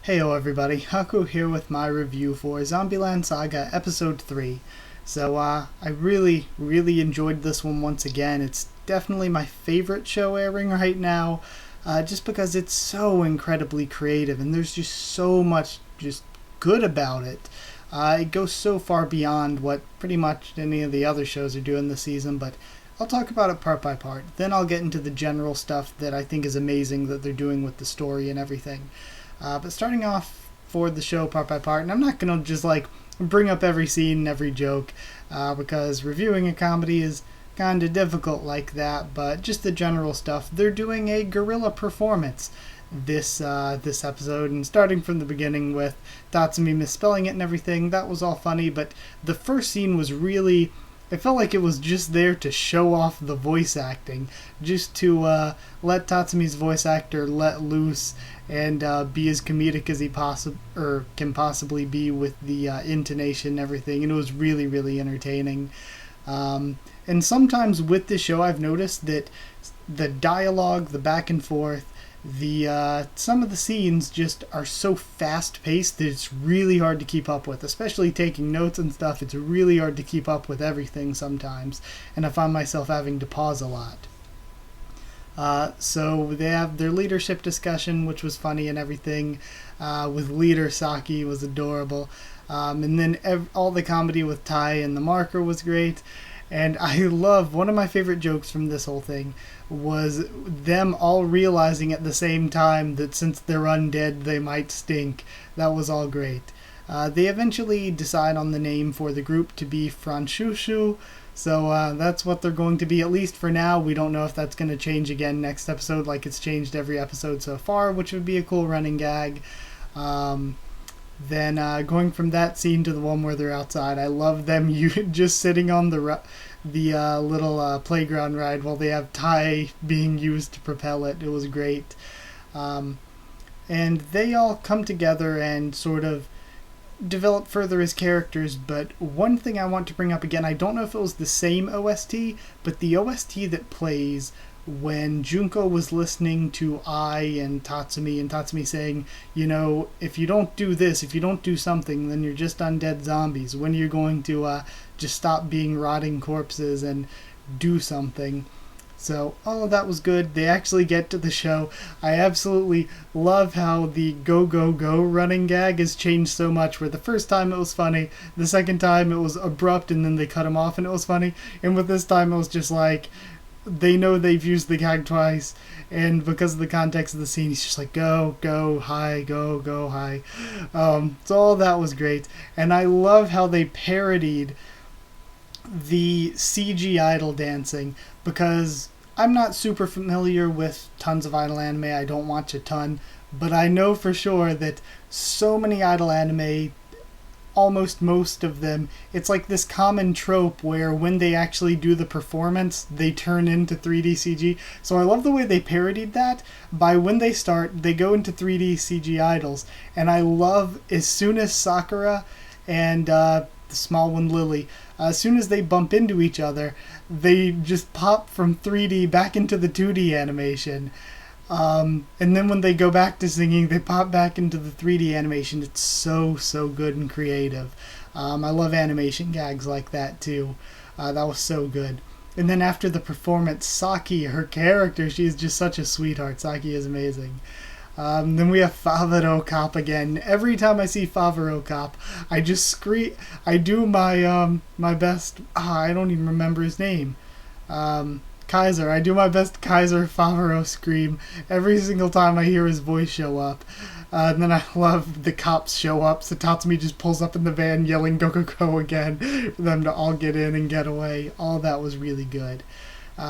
Heyo everybody, Haku here with my review for Zombieland Saga Episode 3. I really enjoyed this one once again. It's definitely my favorite show airing right now, just because it's so incredibly creative and there's just so much just good about it. It goes so far beyond what pretty much any of the other shows are doing this season, but I'll talk about it part by part. Then I'll get into the general stuff that I think is amazing that they're doing with the story and everything. But starting off for the show part by part, and I'm not going to just bring up every scene and every joke, because reviewing a comedy is kind of difficult like that, but just the general stuff. They're doing a guerrilla performance this episode, and starting from the beginning with Tatsumi misspelling it and everything, that was all funny, but the first scene was really... It felt like it was just there to show off the voice acting, just to let Tatsumi's voice actor let loose and be as comedic as he can possibly be with the intonation and everything, and it was really entertaining. And sometimes with this show, I've noticed that the dialogue, the back and forth, some of the scenes just are so fast paced that it's really hard to keep up with, especially taking notes and stuff. It's really hard to keep up with everything sometimes, and I find myself having to pause a lot. So they have their leadership discussion, which was funny and everything, with leader Saki was adorable, and then all the comedy with Tai and the marker was great. And I love, one of my favorite jokes from this whole thing was them all realizing at the same time that since they're undead, they might stink. That was all great. They eventually decide on the name for the group to be Franshushu, so that's what they're going to be, at least for now. We don't know if that's going to change again next episode like it's changed every episode so far, which would be a cool running gag. Then going from that scene to the one where they're outside, I love them just sitting on the little playground ride while they have Tai being used to propel it. It was great. And they all come together and sort of develop further as characters, but one thing I want to bring up again, I don't know if it was the same OST, but the OST that plays when Junko was listening to Ai and Tatsumi saying, you know, if you don't do this, if you don't do something, then you're just undead zombies. When are you going to just stop being rotting corpses and do something? So all of that was good. They actually get to the show. I absolutely love how the go running gag has changed so much, where the first time it was funny, the second time it was abrupt and then they cut him off and it was funny, and with this time it was just like, they know they've used the gag twice, and because of the context of the scene, he's just like, go, hi, go, hi. So all that was great, and I love how they parodied the CG idol dancing, because I'm not super familiar with tons of idol anime. I don't watch a ton, but I know for sure that so many idol anime, almost most of them, it's like this common trope where when they actually do the performance, they turn into 3D CG. So I love the way they parodied that by when they start, they go into 3D CG idols. And I love, as soon as Sakura and the small one Lily, as soon as they bump into each other, they just pop from 3D back into the 2D animation. And then when they go back to singing, they pop back into the 3D animation. It's so good and creative. I love animation gags like that too. That was so good. And then after the performance, Saki, her character, she's just such a sweetheart. Saki is amazing. Then we have Favaro Cop again. Every time I see Favaro Cop, I just scream. I do my my best. I don't even remember his name. Kaiser. I do my best Kaiser Favaro scream every single time I hear his voice show up. And then I love the cops show up, so Tatsumi just pulls up in the van yelling go again for them to all get in and get away. All that was really good.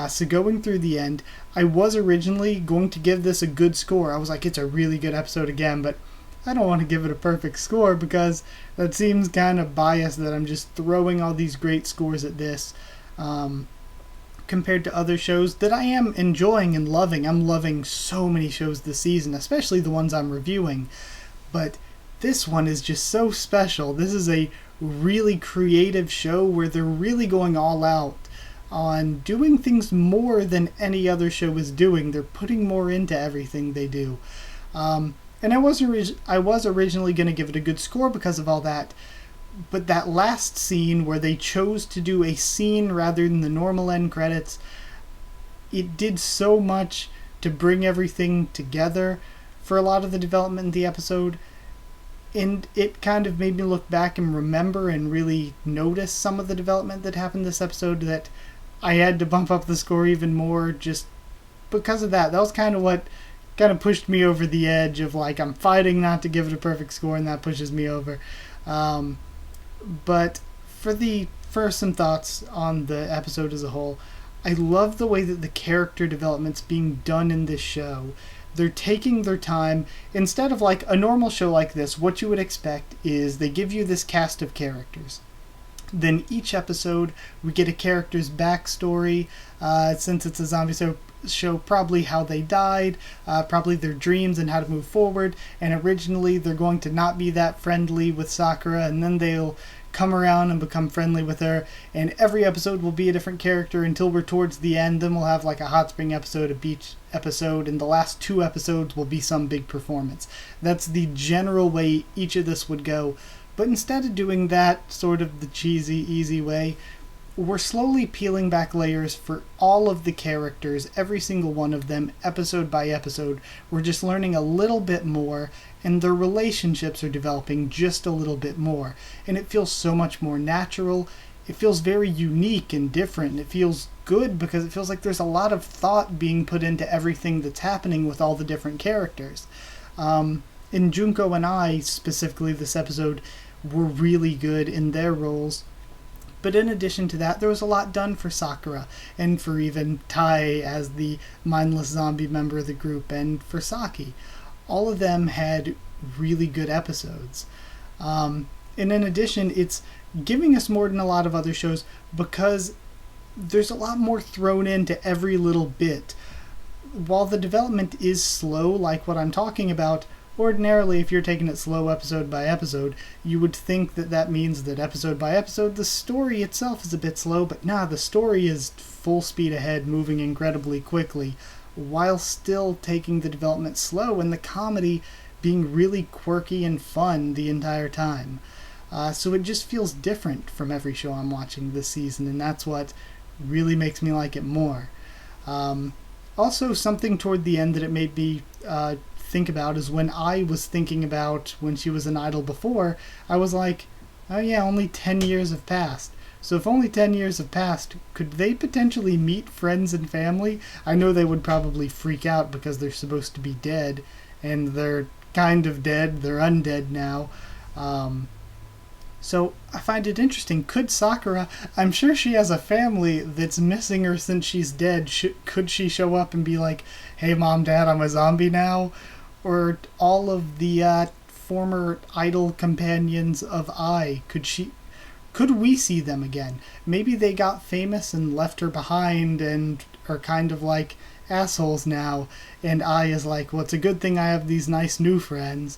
So going through the end, I was originally going to give this a good score. I was like, it's a really good episode again, but I don't want to give it a perfect score because that seems kind of biased that I'm just throwing all these great scores at this. Compared to other shows that I am enjoying and loving. I'm loving so many shows this season, especially the ones I'm reviewing. But this one is just so special. This is a really creative show where they're really going all out on doing things more than any other show is doing. They're putting more into everything they do. And I was originally going to give it a good score because of all that, but that last scene where they chose to do a scene rather than the normal end credits, it did so much to bring everything together for a lot of the development in the episode, and it kind of made me look back and remember and really notice some of the development that happened this episode, that I had to bump up the score even more just because of that. That was kind of what kind of pushed me over the edge of, like, I'm fighting not to give it a perfect score, and that pushes me over. But for some thoughts on the episode as a whole, I love the way that the character development's being done in this show. They're taking their time. Instead of like a normal show like this, what you would expect is they give you this cast of characters. Then each episode, we get a character's backstory. Since it's a zombie show, probably how they died, probably their dreams and how to move forward. And originally, they're going to not be that friendly with Sakura, and then they'll come around and become friendly with her. And every episode will be a different character until we're towards the end. Then we'll have like a hot spring episode, a beach episode, and the last 2 episodes will be some big performance. That's the general way each of this would go. But instead of doing that sort of the cheesy, easy way, we're slowly peeling back layers for all of the characters, every single one of them, episode by episode. We're just learning a little bit more, and their relationships are developing just a little bit more. And it feels so much more natural. It feels very unique and different, and it feels good because it feels like there's a lot of thought being put into everything that's happening with all the different characters. In Junko and I, specifically this episode, were really good in their roles. But in addition to that, there was a lot done for Sakura, and for even Tai as the mindless zombie member of the group, and for Saki. All of them had really good episodes. And in addition, it's giving us more than a lot of other shows because there's a lot more thrown into every little bit. While the development is slow, like what I'm talking about, ordinarily, if you're taking it slow episode by episode, you would think that that means that episode by episode, the story itself is a bit slow, but nah, the story is full speed ahead, moving incredibly quickly, while still taking the development slow and the comedy being really quirky and fun the entire time. So it just feels different from every show I'm watching this season, and that's what really makes me like it more. Also, something toward the end that it made me think about is when I was thinking about when she was an idol before, I was like, oh yeah, only 10 years have passed. So if only 10 years have passed, could they potentially meet friends and family? I know they would probably freak out because they're supposed to be dead, and they're kind of dead, they're undead now. So I find it interesting. Could Sakura, I'm sure she has a family that's missing her since she's dead. Could she show up and be like, hey mom, dad, I'm a zombie now? Or all of the former idol companions of Ai, could we see them again? Maybe they got famous and left her behind and are kind of like assholes now, and Ai is like, well, it's a good thing I have these nice new friends.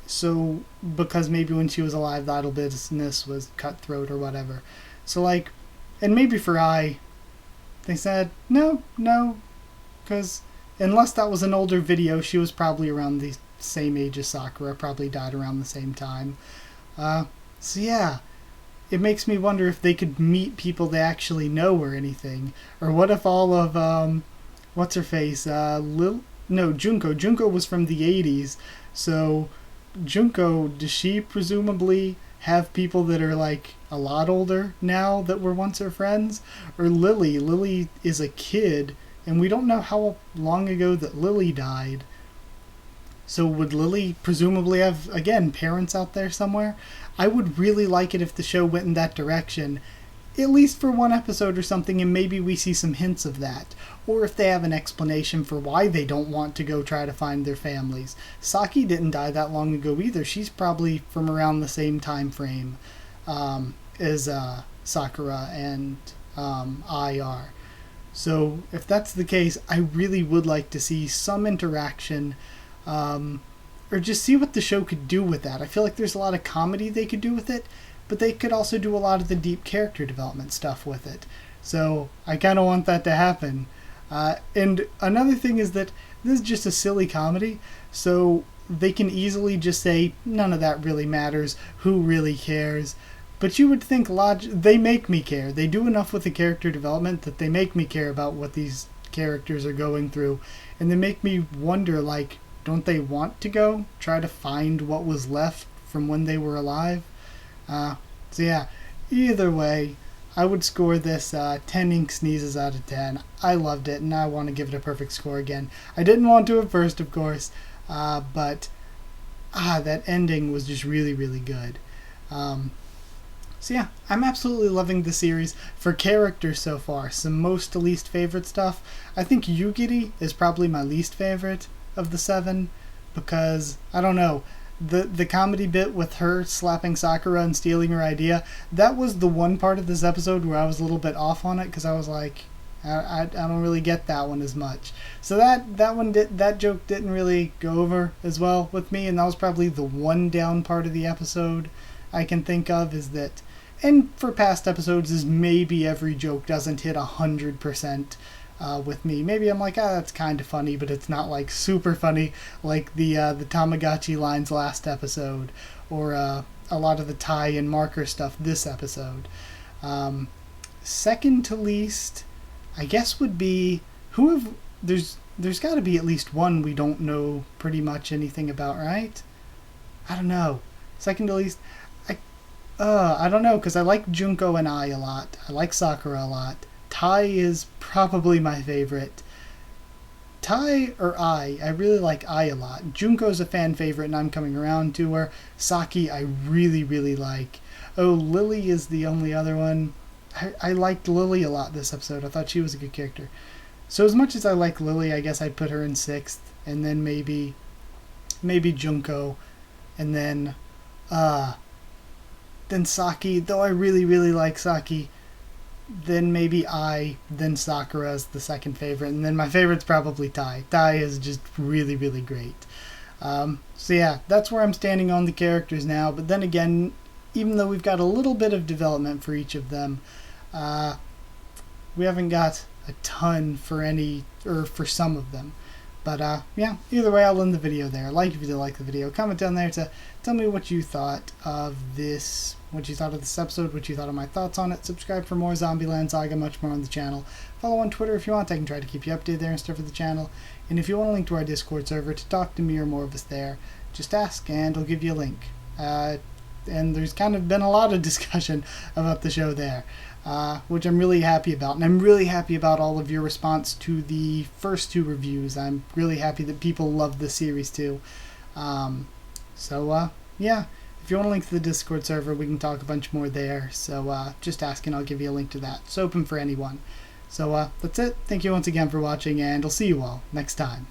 So, because maybe when she was alive, the idol business was cutthroat or whatever. So, like, and maybe for Ai, they said, no, because unless that was an older video, she was probably around the same age as Sakura, probably died around the same time. So yeah, it makes me wonder if they could meet people they actually know or anything. Or what if all of, what's-her-face, Junko. Junko was from the 80s, so Junko, does she presumably have people that are like a lot older now that were once her friends? Or Lily is a kid, and we don't know how long ago that Lily died. So would Lily presumably have, again, parents out there somewhere? I would really like it if the show went in that direction, at least for one episode or something, and maybe we see some hints of that. Or if they have an explanation for why they don't want to go try to find their families. Saki didn't die that long ago either. She's probably from around the same time frame as Sakura and Ai are. So if that's the case, I really would like to see some interaction, or just see what the show could do with that. I feel like there's a lot of comedy they could do with it, but they could also do a lot of the deep character development stuff with it. So I kind of want that to happen. And another thing is that this is just a silly comedy, so they can easily just say, none of that really matters, who really cares? But you would think they make me care. They do enough with the character development that they make me care about what these characters are going through. And they make me wonder, like, don't they want to go try to find what was left from when they were alive? So yeah, either way, I would score this 10 ink sneezes out of 10. I loved it, and I want to give it a perfect score again. I didn't want to at first, of course, but that ending was just really, really good. So yeah, I'm absolutely loving the series. For characters so far, some most to least favorite stuff, I think Yugiri is probably my least favorite of the 7, because, I don't know, the comedy bit with her slapping Sakura and stealing her idea, that was the one part of this episode where I was a little bit off on it, because I was like, I don't really get that one as much. So that joke didn't really go over as well with me, and that was probably the one down part of the episode I can think of, is that, and for past episodes, is maybe every joke doesn't hit 100% with me. Maybe I'm like, that's kind of funny, but it's not like super funny like the Tamagotchi lines last episode, or a lot of the tie and marker stuff this episode. Second to least, I guess, would be there's got to be at least one we don't know pretty much anything about, right? I don't know. Second to least, I don't know, because I like Junko and Ai a lot. I like Sakura a lot. Tai is probably my favorite. Tai or I really like Ai a lot. Junko's a fan favorite, and I'm coming around to her. Saki I really, really like. Oh, Lily is the only other one. I liked Lily a lot this episode. I thought she was a good character. So as much as I like Lily, I guess I'd put her in 6th, and then maybe Junko, and then Saki, though I really, really like Saki. Then maybe then Sakura is the second favorite, and then my favorite's probably Tai. Tai is just really, really great. So yeah, that's where I'm standing on the characters now, but then again, even though we've got a little bit of development for each of them, we haven't got a ton for some of them. But yeah, either way, I'll end the video there. Like if you did like the video. Comment down there to tell me what you thought of this, what you thought of this episode, what you thought of my thoughts on it. Subscribe for more Zombieland Saga, much more on the channel. Follow on Twitter if you want. I can try to keep you updated there and stuff for the channel. And if you want a link to our Discord server to talk to me or more of us there, just ask and I'll give you a link. And there's kind of been a lot of discussion about the show there, which I'm really happy about. And I'm really happy about all of your response to the first 2 reviews. I'm really happy that people love the series too. Yeah, if you want a link to the Discord server, we can talk a bunch more there. So just ask and I'll give you a link to that. It's open for anyone. So that's it. Thank you once again for watching, and I'll see you all next time.